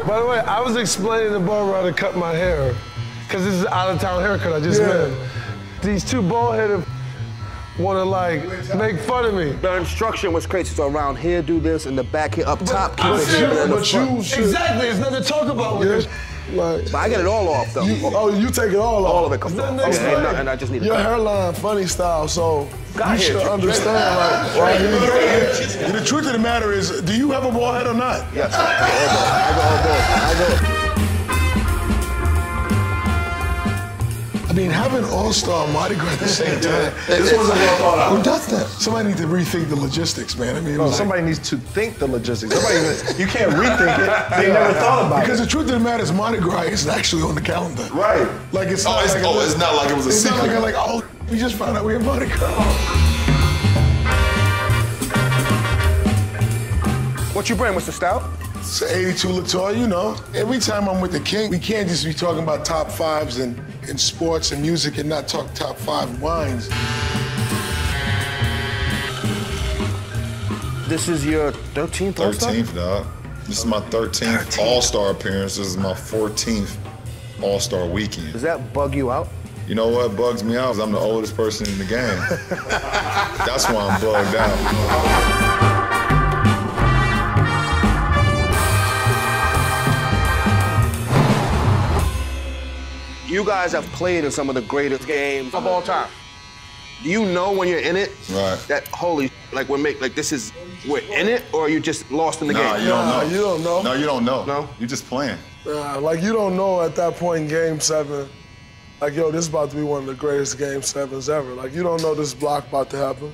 By the way, I was explaining to barber how to cut my hair, because this is an out-of-town haircut I just made. These two bald-headed want to, like, make fun of me. The instruction was crazy. So around here, do this, and the back here, up top, keep it Exactly, there's nothing to talk about with this. Like, but I get it all off, though. You take it all off? All of it comes off. And I just need your hairline funny style, so you should understand. Like, the truth of the matter is, do you have a bald head or not? Yes. I go. I mean, having All-Star Mardi Gras at the same time. This wasn't well thought out. Who does that? Somebody needs to rethink the logistics, man. I mean, somebody needs to think the logistics. You can't rethink it. They never thought about it. Because the truth of the matter is, Mardi Gras is actually on the calendar. Right. Like it's not. It's not like it was a secret. It's not like oh, we just found out we had Mardi Gras. What you bring, Mr. Stout? It's an 82 Latour, you know. Every time I'm with the King, we can't just be talking about top fives in sports and music and not talk top 5 wines. This is your 13th All-Star? 13th, dog. This is my 13th All-Star appearance. This is my 14th All-Star weekend. Does that bug you out? You know what bugs me out is I'm the oldest person in the game. That's why I'm bugged out. You guys have played in some of the greatest games of all time. Do you know when you're in it? Right. That holy, like we're in it, or are you just lost in the game? You don't know. You don't know. No, you don't know. No? You're just playing. Like you don't know at that point in Game 7, like yo, this is about to be one of the greatest Game 7s ever. Like you don't know this block about to happen.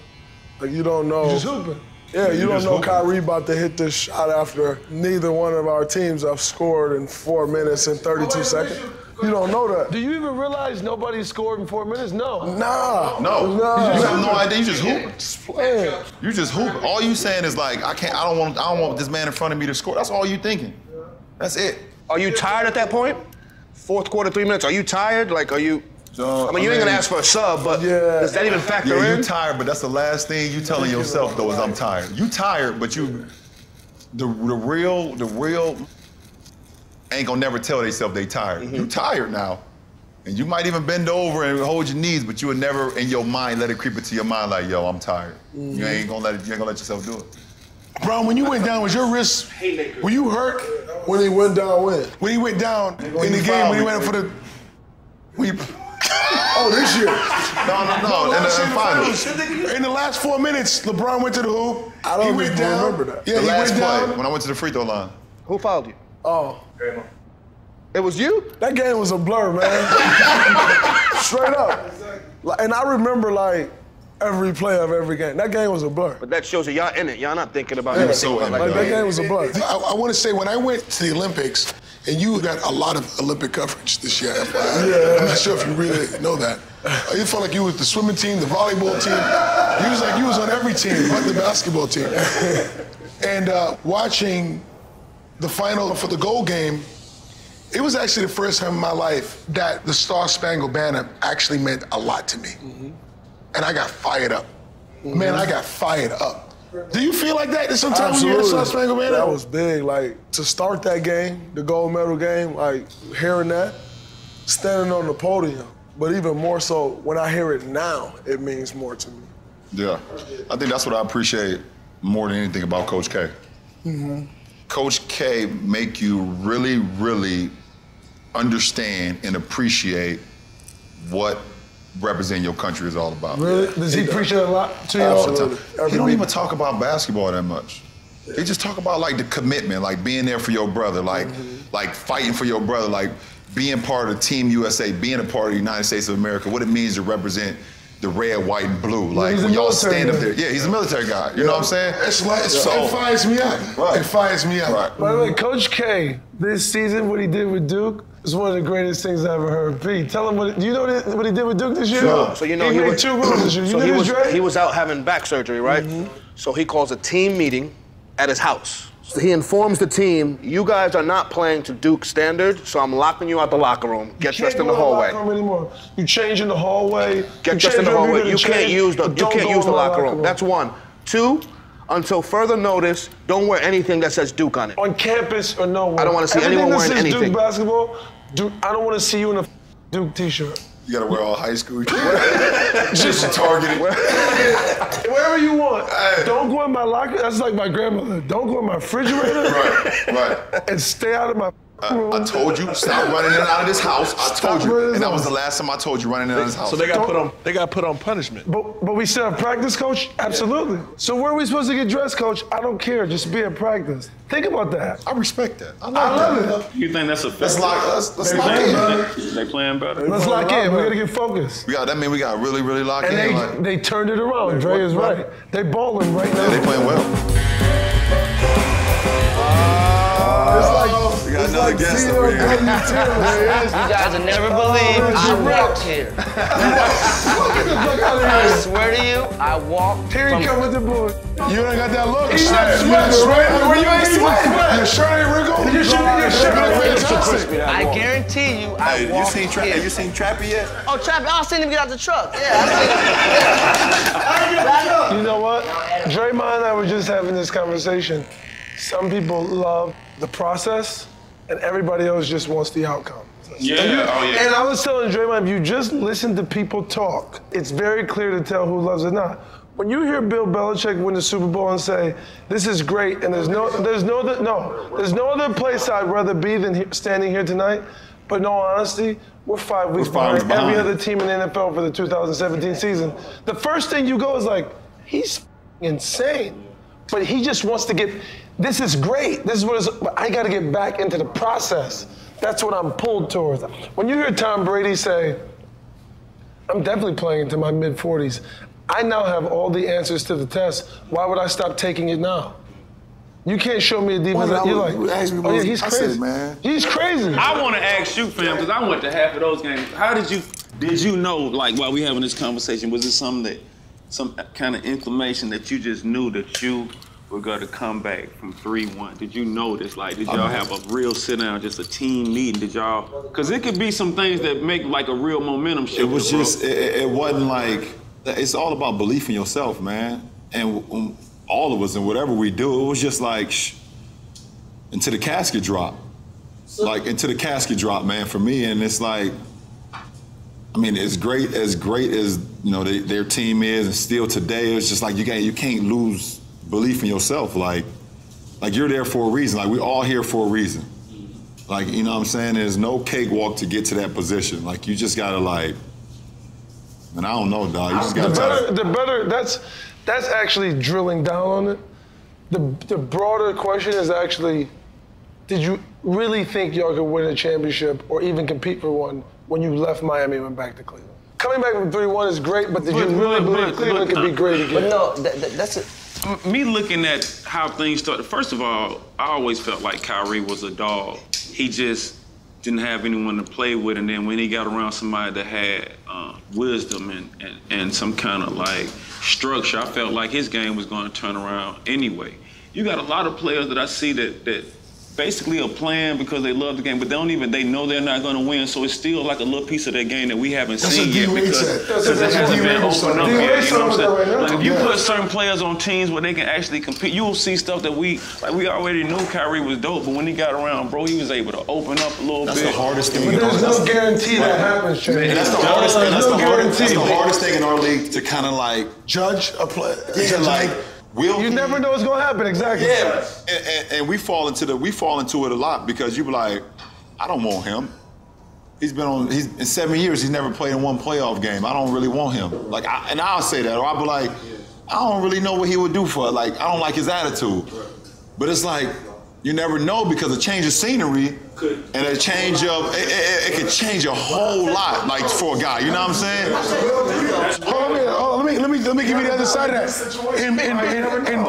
Like you don't know. You're just hooping. Yeah, you don't know Kyrie about to hit this shot after neither one of our teams have scored in 4 minutes and 32 seconds. You don't know that. Do you even realize nobody scored in 4 minutes? No. Nah. No. You have no idea. You just hoop. Just playing. You just hoop. All you saying is like, I don't want this man in front of me to score. That's all you thinking. That's it. Are you tired at that point? Fourth quarter, 3 minutes. Are you tired? Like, are you? I mean, you ain't gonna ask for a sub, but does that even factor in? You tired, but that's the last thing you telling yourself though is I'm tired. You tired, but the real ain't gonna never tell themselves they tired. You tired now. And you might even bend over and hold your knees, but you would never in your mind let it creep into your mind like, yo, I'm tired. You ain't gonna let yourself do it. Bro, when you went down, was your wrist, were you hurt? When he went down when? When he went down in the game, when he went for the, oh, this year. No, in the finals. In the last 4 minutes, LeBron went to the hoop. I don't even remember that. Yeah, the he last went down. play, when I went to the free throw line. Who fouled you? Oh. Draymond. It was you? That game was a blur, man. Straight up. And I remember, like, every play of every game. That game was a blur. But that shows that y'all in it. Y'all not thinking about it. anything. Like that game was a blur. I want to say, when I went to the Olympics, and you got a lot of Olympic coverage this year, FYI. I'm not sure if you really know that. You felt like you was the swimming team, the volleyball team. You was like you was on every team but the basketball team. And watching the final for the gold game, it was actually the first time in my life that the Star Spangled Banner actually meant a lot to me. And I got fired up. Man, I got fired up. Do you feel like that sometimes when you hear the Star Spangled Banner? That was big. Like, to start that game, the gold medal game, like, hearing that, standing on the podium, but even more so, when I hear it now, it means more to me. Yeah. I think that's what I appreciate more than anything about Coach K. Coach K make you really, really understand and appreciate what representing your country is all about. Really? Does he preach it a lot to you all the time? He don't even talk about basketball that much. They just talk about like the commitment, like being there for your brother, like fighting for your brother, like being part of Team USA, being a part of the United States of America, what it means to represent the red, white, and blue. Like when y'all stand up there. Yeah, he's a military guy. You know what I'm saying? It's like, it fires me up. Right. It fires me up. Right. By the way, Coach K, this season, what he did with Duke, is one of the greatest things I ever heard. Pete, tell him do you know what he did with Duke this year? No. So you know he made 2 goals this year. You knew this, Dre? He was out having back surgery, right? So he calls a team meeting at his house. So he informs the team, you guys are not playing to Duke standard, so I'm locking you out the locker room. Get dressed in the hallway. You can't go in the locker room anymore. You change in the hallway. Get dressed in the hallway. You can't use the locker room. That's one. 2, until further notice, don't wear anything that says Duke on it. On campus or nowhere. I don't want to see anyone wearing anything. Duke basketball, I don't want to see you in a Duke t-shirt. You gotta wear all high school. Just targeted. Wherever you want. Don't go in my locker. That's like my grandmother. Don't go in my refrigerator. Right. And stay out of my I told you, stop running in and out of this house. I told you, and that was the last time I told you running in and out of this house. So they got put on punishment. But we still have practice, coach? Absolutely. So where are we supposed to get dressed, coach? I don't care. Just be at practice. Think about that. I respect that. I love it. You think that's a let's lock in. They playing better. Let's lock in. We gotta get focused. That means we got really, really lock in. And they turned it around. Dre is right. They balling right now. Yeah, they playing well. We got another guest over here. You guys will never believe I walked here. I swear to you, I walked. Here he come with the boy. You ain't got that look. He's not sweating. Where you ain't sweating? Your shirt ain't wrinkled? Your shirt ain't fantastic. I guarantee you, I walked here. Have you seen Trappy yet? Oh, Trappy, I'll seen him get out the truck. Yeah, I seen him. You know what? Draymond and I were just having this conversation. Some people love the process, and everybody else just wants the outcome. And I was telling Draymond, if you just listen to people talk, it's very clear to tell who loves it not. When you hear Bill Belichick win the Super Bowl and say, "This is great," and there's no other place I'd rather be than standing here tonight. But in all honesty, we're 5 weeks behind every other team in the NFL for the 2017 season. The first thing you go is like, he's insane, but he just wants to get. This is great. This is what it's. But I got to get back into the process. That's what I'm pulled towards. When you hear Tom Brady say, "I'm definitely playing into my mid-40s," I now have all the answers to the test. Why would I stop taking it now? You can't show me a defense that you're like, oh yeah, he's crazy. Man. He's crazy. I want to ask you, fam, because I went to half of those games. How did you know, like, while we having this conversation, was it some kind of inclination that you just knew that you were going to come back from 3-1? Did you know this? Like, did y'all have a real sit-down, just a team meeting? Did y'all, because it could be some things that make like a real momentum shift. It was just, it wasn't like, it's all about belief in yourself, man. And all of us, and whatever we do, it was just like, until the casket drop. Like, until the casket drop, man, for me. And it's like, I mean, as great as you know their team is, and still today, it's just like you can't lose belief in yourself. Like you're there for a reason. Like, we're all here for a reason. Like, you know what I'm saying? There's no cakewalk to get to that position. Like, you just gotta like, and I don't know, dog. You just gotta that's actually drilling down on it. The broader question is actually, did you really think y'all could win a championship or even compete for one when you left Miami and went back to Cleveland? Coming back from 3-1 is great, but did you really believe Cleveland could be great again? But no, that's it. Me looking at how things started, first of all, I always felt like Kyrie was a dog. He just didn't have anyone to play with, and then when he got around somebody that had wisdom and some kind of like structure, I felt like his game was going to turn around anyway. You got a lot of players that I see that basically are playing because they love the game, but they know they're not going to win, so it's still like a little piece of their game that we haven't seen yet because it hasn't been opened up yet. You know what I'm saying? Like, if you put certain players on teams where they can actually compete, you will see stuff that we already knew Kyrie was dope, but when he got around, bro, he was able to open up a little bit. That's the hardest thing. But there's no guarantee that happens, Chainz. That's the hardest thing in our league to kind of like judge a player. You never know what's gonna happen, exactly. Yeah, and we fall into it a lot because you be like, I don't want him. He's in 7 years, he's never played in one playoff game. I don't really want him. Like, and I'll say that, or I'll be like, I don't really know what he would do for it. Like, I don't like his attitude. But it's like, you never know because a change of scenery and a change of, it can change a whole lot, like, for a guy, you know what I'm saying? Let me give you the other side of that.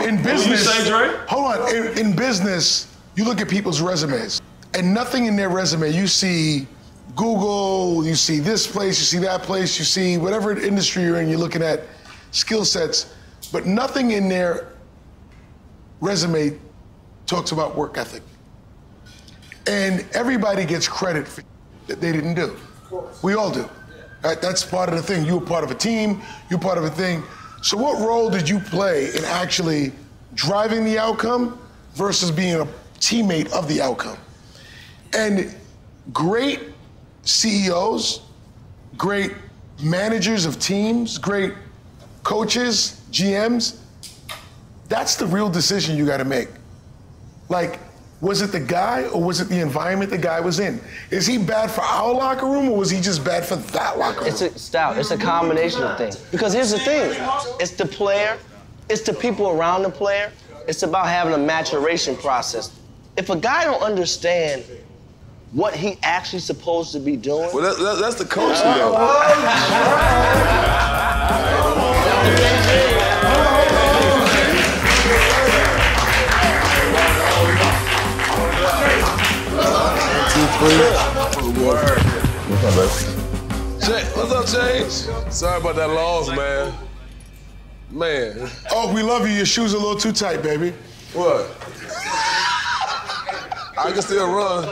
In business, you say, Dre? Hold on, in business, you look at people's resumes, and nothing in their resume, you see Google, you see this place, you see that place, you see whatever industry you're in, you're looking at skill sets, but nothing in their resume talks about work ethic. And everybody gets credit for that they didn't do. We all do. Right? That's part of the thing. You were part of a team, you're part of a thing. So what role did you play in actually driving the outcome versus being a teammate of the outcome. And great CEOs, great managers of teams, great coaches, GMs, that's the real decision you gotta make. Like, was it the guy or was it the environment the guy was in? Is he bad for our locker room or was he just bad for that locker room? It's a combination of things. Because here's the thing, it's the player, it's the people around the player, it's about having a maturation process. If a guy don't understand what he actually supposed to be doing. Well, that's the coaching though. What's up, Chainz? Sorry about that loss, man. Man. Oh, we love you. Your shoes are a little too tight, baby. What? I can still run.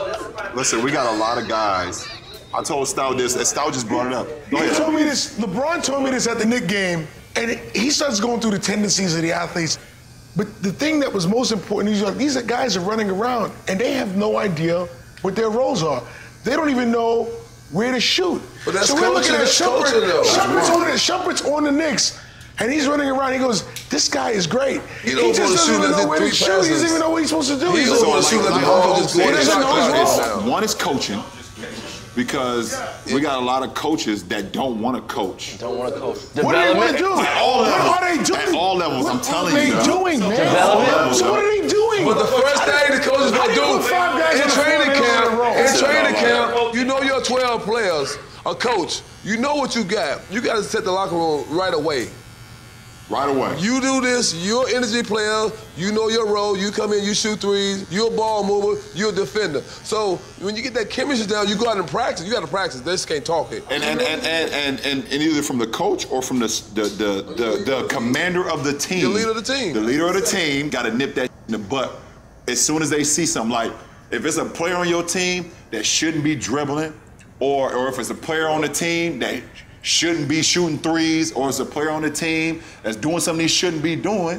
Listen, we got a lot of guys. I told Stout this, and Stout just brought it up. He told me this, LeBron told me this at the Knicks game, and he starts going through the tendencies of the athletes. But the thing that was most important, he's like, these guys are running around, and they have no idea what their roles are. They don't even know where to shoot. But that's so we're looking at Shumpert's on the Knicks, and he's running around. He goes, "This guy is great. He just doesn't even know where to shoot. He doesn't even know what he's supposed to do. He doesn't want to shoot at the ball. Just go One is coaching, because we got a lot of coaches that don't want to coach. Don't want to coach. What do they want to do? At all levels. What are they doing? At all levels, I'm telling you. What are they doing, man? Development. So what are they doing? But the first thing the coaches gonna do in training camp, you know your 12 players. A coach, you know what you got. You got to set the locker room right away. Right away. You do this, you're an energy player, you know your role, you come in, you shoot threes, you're a ball mover, you're a defender. So when you get that chemistry down, you go out and practice. You got to practice. They just can't talk it. And either from the coach or from the commander of the team. The leader of the team. The leader of the team got to nip that in the butt as soon as they see something. Like, if it's a player on your team that shouldn't be dribbling, or if it's a player on the team that shouldn't be shooting threes, or it's a player on the team that's doing something he shouldn't be doing,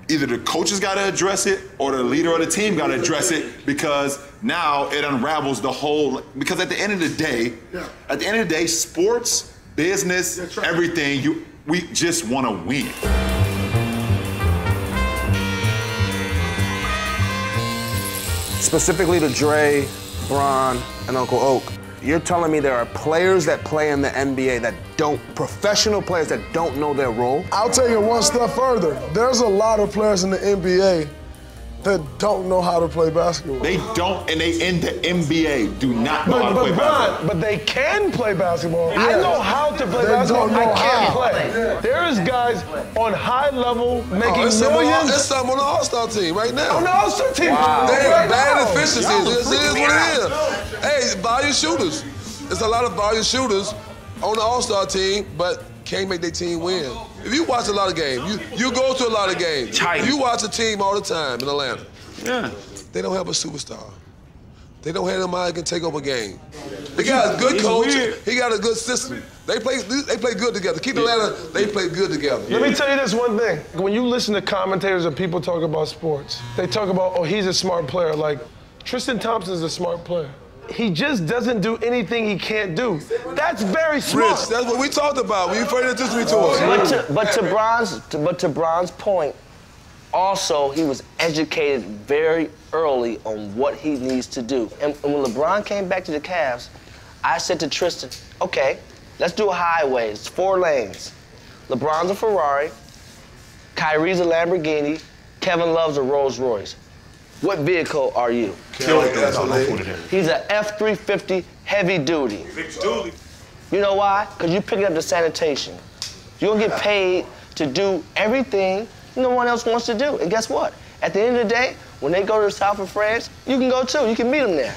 either the coaches got to address it or the leader of the team got to address it, because now it unravels the whole. Because at the end of the day, sports, business, everything, we just want to win. Specifically to Dre, Bron, and Uncle Oak, you're telling me there are players that play in the NBA that professional players that don't know their role? I'll take it one step further. There's a lot of players in the NBA that don't know how to play basketball. They don't, and they in the NBA do not know how to play basketball. But they can play basketball. Yeah. I know how to play basketball. I can't play. There's guys on high level making millions. There's some on the All-Star team right now. On the All-Star team. Wow. They have bad efficiency. This is what it is. Hey, volume shooters. There's a lot of volume shooters on the All-Star team, but can't make their team win. If you watch a lot of games, you go to a lot of games. You watch a team all the time in Atlanta. Yeah. They don't have a superstar. They don't have anybody that can take over a game. They got a good coach. He got a good system. They play good together. Keep Atlanta, they play good together. Let me tell you this one thing. When you listen to commentators and people talk about sports, they talk about, oh, he's a smart player. Like, Tristan Thompson's a smart player. He just doesn't do anything he can't do. That's very smart. Rich, that's what we talked about when you first introduced me to us. But to Bron's point, also he was educated very early on what he needs to do. And when LeBron came back to the Cavs, I said to Tristan, okay, let's do a highway. It's 4 lanes. LeBron's a Ferrari, Kyrie's a Lamborghini, Kevin Love's a Rolls Royce. What vehicle are you? He's an F-350 heavy duty. You know why? Because you're picking up the sanitation. You'll get paid to do everything no one else wants to do. And guess what? At the end of the day, when they go to the south of France, you can go too. You can meet them there.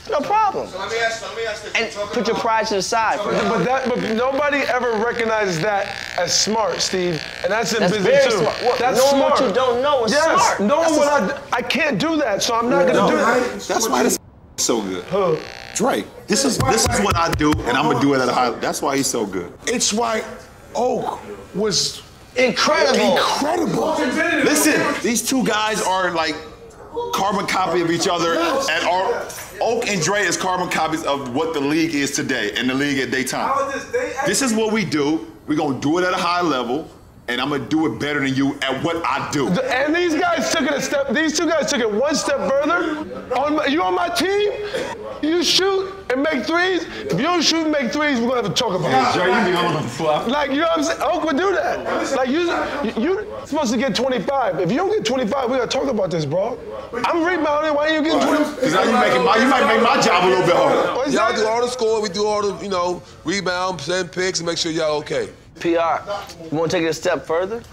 No problem. So let me ask this. And put your pride to the side. But nobody ever recognizes that as smart, Steve. And that's in business too. Smart. That's smart. What you don't know is smart. Knowing what I can't do that, so I'm not gonna do that. That's why this so good. Drake, this is what I do, and I'm gonna do it at a high. That's why he's so good. It's why Oak was Incredible. Incredible. Listen, these two guys are like carbon copy of each other, and Oak and Dre is carbon copies of what the league is today and the league at daytime. This is what we do. We're gonna do it at a high level, and I'm gonna do it better than you at what I do. And these guys took it a step. These two guys took it one step further. You on my team? You shoot and make threes. If you don't shoot and make threes, we're gonna have to talk about it. Dre, you be on the flop. Like, you know what I'm saying? Oak would do that. Like, you're supposed to get 25. If you don't get 25, we gotta talk about this, bro. I'm rebounding. Why ain't you getting 25? Because now you might make my job a little bit harder. Y'all do all the score. We do all the, rebound, send picks, and make sure y'all okay. PR, you want to take it a step further?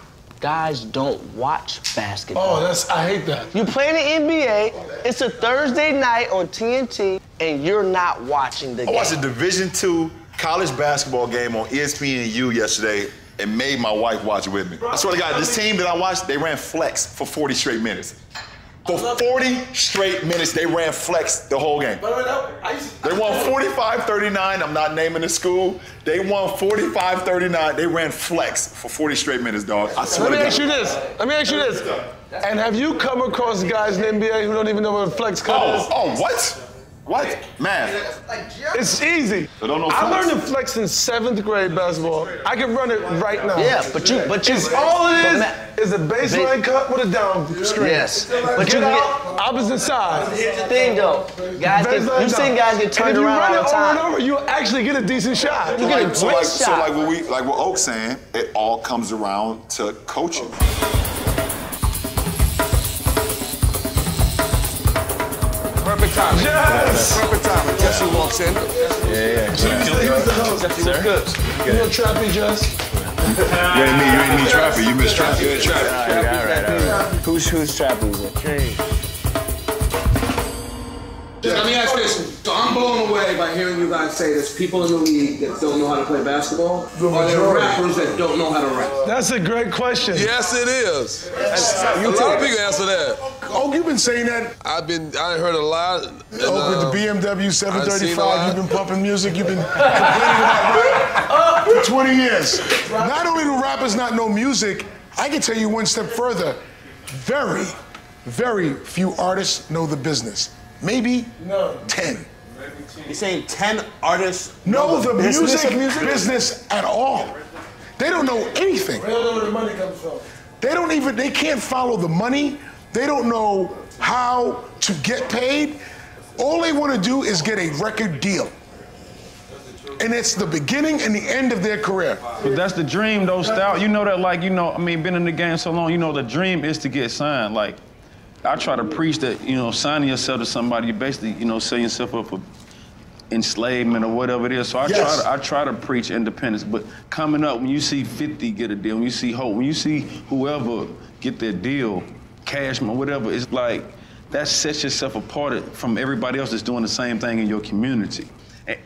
Guys don't watch basketball. Oh, I hate that. You play in the NBA, it's a Thursday night on TNT, and you're not watching the game. I watched a Division II college basketball game on ESPNU yesterday and made my wife watch it with me. I swear to God, this team that I watched, they ran flex for 40 straight minutes. For 40 straight minutes, they ran flex the whole game. They won 45-39. I'm not naming the school. They won 45-39. They ran flex for 40 straight minutes, dog. I swear to God. Let me ask you this. And have you come across guys in the NBA who don't even know what a flex cut is? Oh, what? What? Man. It's easy. I don't know I learned to flex in 7th grade basketball. I can run it right now. Yeah, but you. All it is a baseline cut with a down screen. Yes, but Get out, opposite side. Here's the thing, though. You've seen guys get turned around all the time. If you run it over and over, you actually get a decent shot. You get a great shot. So like what Oak's saying, it all comes around to coaching. Perfect time. Yes! Perfect time. Jesse walks in. Yeah. He was the host. Jesse was good. You know Trappy, Jess? You ain't me Trappy. You missed Trappy. Good Trappy. All right. Who's Trappy? Chainz. Let me ask this. So I'm blown away by hearing you guys say there's people in the league that don't know how to play basketball. Are there rappers that don't know how to rap? That's a great question. Yes, it is. A lot of people answer that. Oh, you've been saying that. I heard a lot. And, with the BMW 735, you've been pumping music, you've been complaining about rap for 20 years. Not only do rappers not know music, I can tell you one step further. Very, very few artists know the business. Maybe 10. You're saying 10 artists know the music business at all. They don't know anything. They don't know where the money comes from. They can't follow the money. They don't know how to get paid. All they want to do is get a record deal. And it's the beginning and the end of their career. But that's the dream, though, Stout. You know that, been in the game so long, the dream is to get signed. Like, I try to preach that, signing yourself to somebody, you basically, setting yourself up for enslavement or whatever it is. So I try to preach independence. But coming up, when you see 50 get a deal, when you see Hope, when you see whoever get their deal, Cashman, whatever, it's like that sets yourself apart from everybody else that's doing the same thing in your community.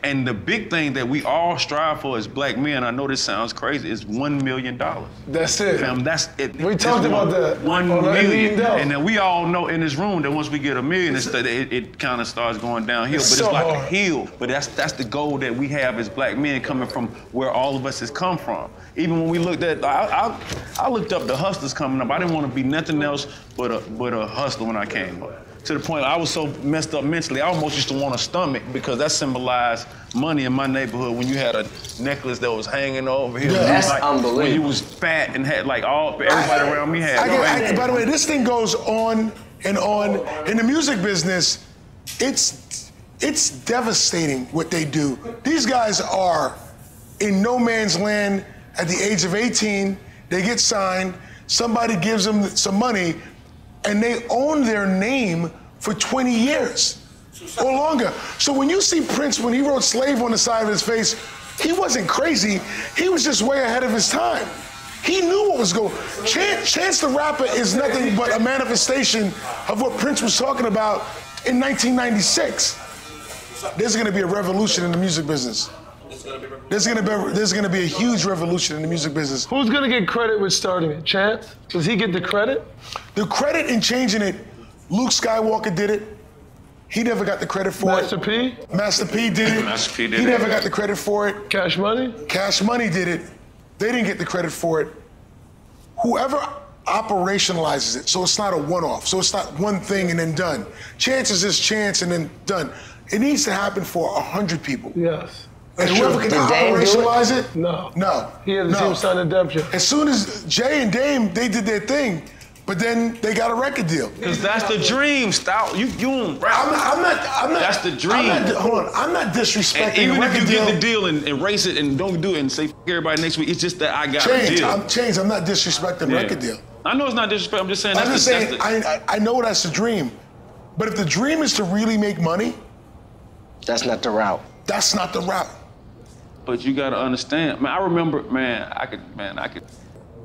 And the big thing that we all strive for as black men, I know this sounds crazy, is $1 million. That's it. Fam, that's it. We talked about that. $1 million. And then we all know in this room that once we get $1 million, it kind of starts going downhill. But it's like a hill. But that's the goal that we have as black men coming from where all of us has come from. Even when we looked at, I looked up the hustlers coming up. I didn't want to be nothing else but a hustler when I came up. To the point I was so messed up mentally, I almost used to want a stomach because that symbolized money in my neighborhood when you had a necklace that was hanging over here. Yeah. That's unbelievable. When you was fat and had everybody around me had. By the way, this thing goes on and on. In the music business, it's devastating what they do. These guys are in no man's land at the age of 18. They get signed, somebody gives them some money, and they own their name for 20 years or longer. So when you see Prince, when he wrote Slave on the side of his face, he wasn't crazy. He was just way ahead of his time. He knew what was going on. Chance the Rapper is nothing but a manifestation of what Prince was talking about in 1996. There's gonna be a revolution in the music business. There's gonna be a huge revolution in the music business. Who's gonna get credit with starting it? Chance? Does he get the credit? The credit in changing it, Luke Skywalker did it. He never got the credit for Master P? Master P did it. Master P did it. He never got the credit for it. Cash Money? Cash Money did it. They didn't get the credit for it. whoever operationalizes it, so it's not a one-off, so it's not one thing and then done. Chance is just chance and then done. It needs to happen for 100 people. Yes. And whoever can operationalize it? No. No. He had the team sign a redemption. As soon as Jay and Dame, they did their thing, but then they got a record deal. Because that's the dream, Stout. You don't rap. I'm not. That's the dream. I'm not disrespecting and even the if you record deal. get the deal and race it and don't do it and say f everybody next week, it's just that I got a deal. Chainz, I'm not disrespecting the record deal. I know it's not disrespect. I'm just saying I know that's the dream. But if the dream is to really make money, that's not the route. That's not the route. But you gotta understand, man, I remember, I could.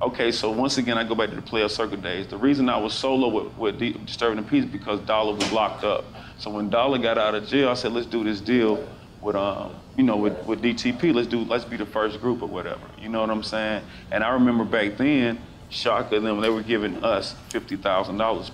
Okay, so once again, I go back to the player circle days. The reason I was solo with Disturbing the Peace because Dollar was locked up. So when Dollar got out of jail, I said, let's do this deal with, with DTP. Let's be the first group or whatever. You know what I'm saying? And I remember back then, Shaka and them, they were giving us $50,000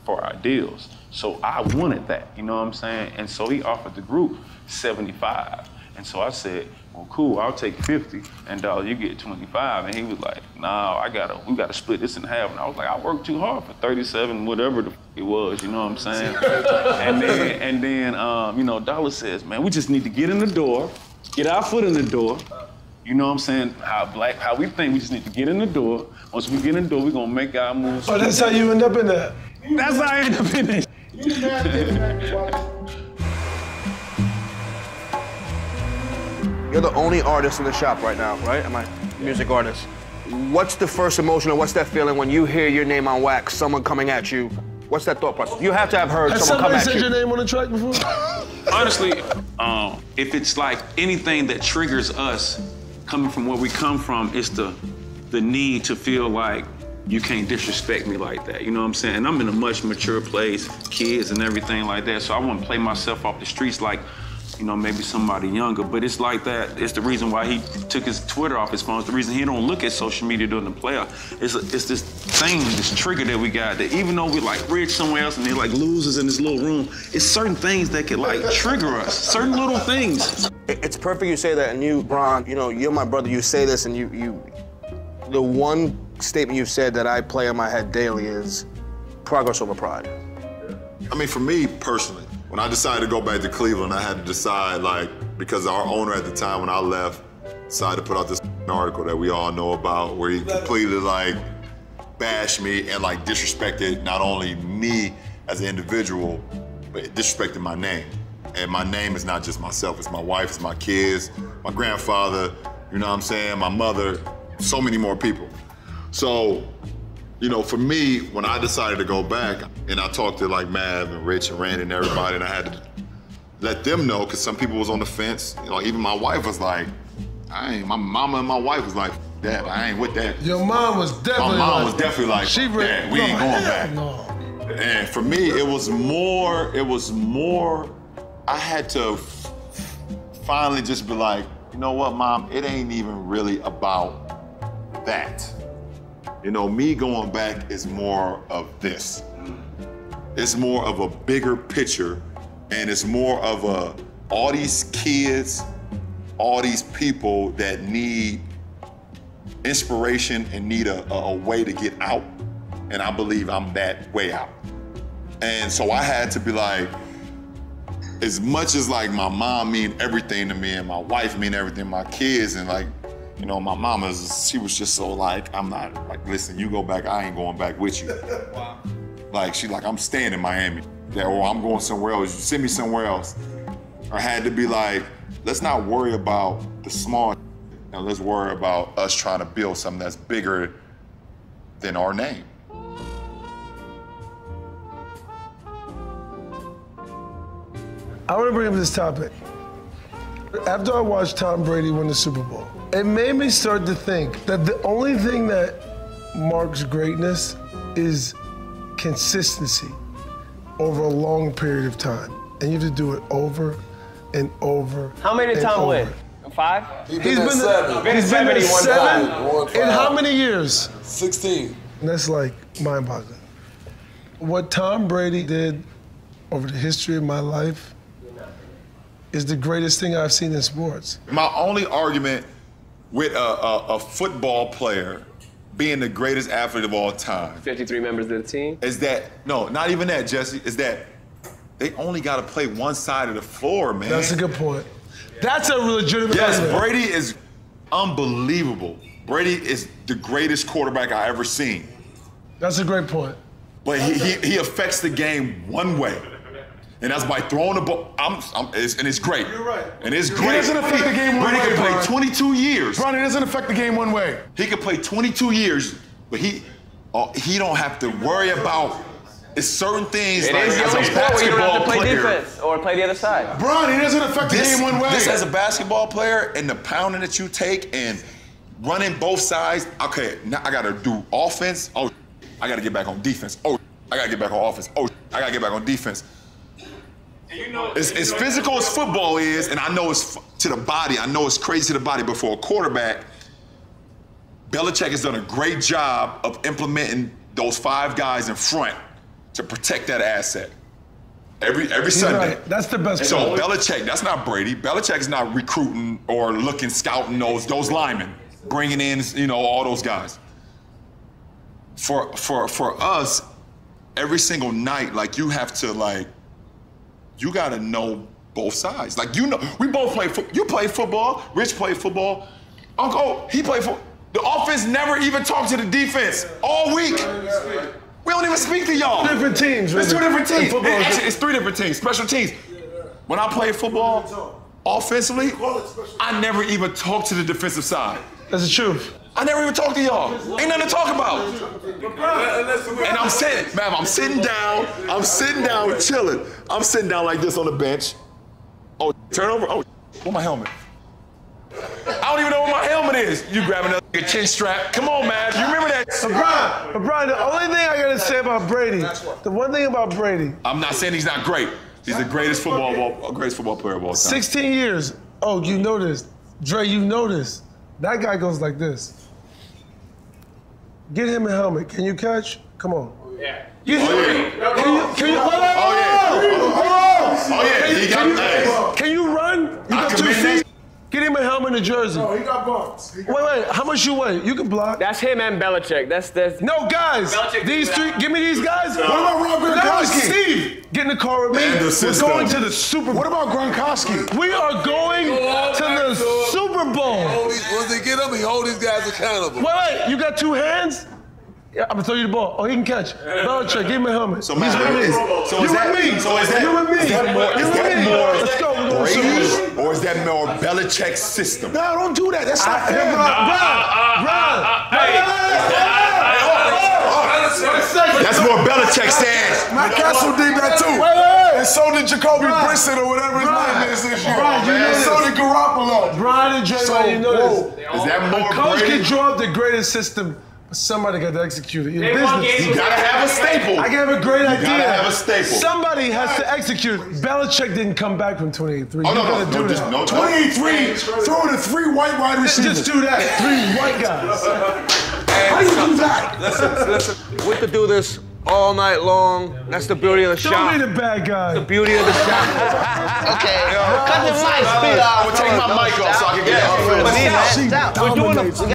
for our deals. So I wanted that, you know what I'm saying? And so he offered the group 75. And so I said, well, cool, I'll take 50, and Dollar, you get 25. And he was like, nah, we gotta split this in half. And I was like, I worked too hard for 37, whatever the it was, you know what I'm saying? and then, Dollar says, man, we just need to get in the door, get our foot in the door. You know what I'm saying? How we think, we just need to get in the door. Once we get in the door, we're gonna make our moves. Oh, that's how you end up in that? That's how I end up in that. You're the only artist in the shop right now, right? Am I music artist? What's the first emotion or what's that feeling when you hear your name on wax, someone coming at you? What's that thought process? You have to have heard someone come at you. Has somebody said your name on the track before? Honestly, if it's like anything that triggers us coming from where we come from, it's the need to feel like you can't disrespect me like that, you know what I'm saying? And I'm in a much mature place, kids and everything like that, so I want to play myself off the streets like, maybe somebody younger, but it's like that. It's the reason why he took his Twitter off his phone. It's the reason he don't look at social media during the playoff. It's this thing, this trigger that we got that even though we're like rich somewhere else and they're like losers in this little room, it's certain things that can like trigger us, certain little things. It's perfect you say that, and you, Bron, you're my brother, you say this, and the one statement you've said that I play in my head daily is progress over pride. I mean, for me personally, when I decided to go back to Cleveland, I had to decide, because our owner at the time when I left decided to put out this article that we all know about where he completely, bashed me and, disrespected not only me as an individual, but disrespected my name. And my name is not just myself, it's my wife, it's my kids, my grandfather, you know what I'm saying, my mother, so many more people. So, for me, when I decided to go back, and I talked to Mav and Rich and Randy and everybody, and I had to let them know, because some people was on the fence. Even my wife was like, my mama and my wife was like, Dad, I ain't with that. Your mom was definitely My mom was definitely like, Dad, we ain't going back. No. And for me, it was more, I had to finally just be like, you know what, Mom, it ain't even really about that. Me going back is more of this. It's more of a bigger picture, and it's more of all these kids, all these people that need inspiration and need a way to get out, and I believe I'm that way out. And so I had to be like, as much as my mom mean everything to me, and my wife mean everything, my kids, and my mama, she was just so I'm not, listen, you go back, I ain't going back with you. Wow. She I'm staying in Miami, or I'm going somewhere else, you send me somewhere else. I had to be let's not worry about the small, let's worry about us trying to build something that's bigger than our name. I want to bring up this topic. After I watched Tom Brady win the Super Bowl, it made me start to think that the only thing that marks greatness is consistency over a long period of time. And you have to do it over and over. How many did Tom win? 5? He's been seven. He's been there 7? In how many years? 16. And that's mind-boggling. What Tom Brady did over the history of my life is the greatest thing I've seen in sports. My only argument with a football player being the greatest athlete of all time. 53 members of the team? Is that, no, not even that, Jesse, is that they only got to play one side of the floor, man. That's a good point. That's a legitimate Yes, Brady is unbelievable. Brady is the greatest quarterback I ever seen. That's a great point. But he affects the game one way. And that's by throwing the ball. And it's great. You're right. And it's great. He doesn't affect the game one way, Brady can play Brian. 22 years. Brian, it doesn't affect the game one way. He could play 22 years, but he don't have to worry about it's certain things It like is the as a only sport where you don't have basketball to play player. defense or play the other side. Brian, it doesn't affect the game one way. This as a basketball player and the pounding that you take and running both sides, okay, now I gotta do offense. Oh, I gotta get back on defense. Oh, I gotta get back on offense. Oh, I gotta get back on defense. As physical as football is, and I know it's to the body, I know it's crazy to the body, but for a quarterback, Belichick has done a great job of implementing those 5 guys in front to protect that asset. Every Sunday. Right. That's the best. So Belichick, that's not Brady. Belichick's not recruiting or looking, scouting those linemen, bringing in, all those guys. For us, every single night, like you have to you gotta know both sides. Like we both play football. You play football. Rich played football. Uncle, he played football. The offense never even talked to the defense all week. We don't even speak to y'all. Different teams. It's 2 different teams. It's 3 different teams. Special teams. When I played football, offensively, I never even talked to the defensive side. That's the truth. I never even talked to y'all. Ain't nothing to talk about. And I'm sitting down, chilling. I'm sitting down like this on the bench. Oh, turnover. Oh, where's my helmet? I don't even know where my helmet is. You grab another chin strap. Come on, man. You remember that? Brian, the only thing I gotta say about Brady, the one thing about Brady. I'm not saying he's not great. He's the greatest football player of all time. 16 years. Oh, you know this. Dre, you know this. That guy goes like this. Get him a helmet. Can you catch? Come on. Yeah. Get him. Can you? Can you run? You got 2 feet. Get him a helmet and a jersey. Oh, he got bumps. Wait. How much you weigh? You can block. That's him and Belichick. That's No, guys. These 3. Give me these guys. What about Rob Gronkowski? Steve, get in the car with me. We're going to the Super Bowl. What about Gronkowski? We are going to the Super Bowl. Once they get up, he hold these guys accountable. Wait. You got 2 hands? Yeah, I'm gonna throw you the ball. Oh, he can catch. Belichick, give him a helmet. So, He's with me. Is that more Let's go. Brady, or is that more Belichick's system? No, don't do that. That's not fair. That's more Belichick's stance. Matt Castle did that too. And so did Jacoby Brissett or whatever his name is this year. And so did Garoppolo. Brian and Draymond, you know this. Is that more A coach Brady? can draw up the greatest system, but somebody got to execute it. You gotta have a staple. I can have a great idea. You gotta have a staple. Somebody has to execute. Belichick didn't come back from 28-3. Oh, do that. no. 28-3, throwing to 3 white wide receivers. Just do that. 3 white guys. How do you do that? Listen, we could do this all night long. That's the beauty of the shop. Don't be the bad guy. The beauty of the shop. Okay. Cut the mic. I'm gonna take my mic off so I can get it. We're doing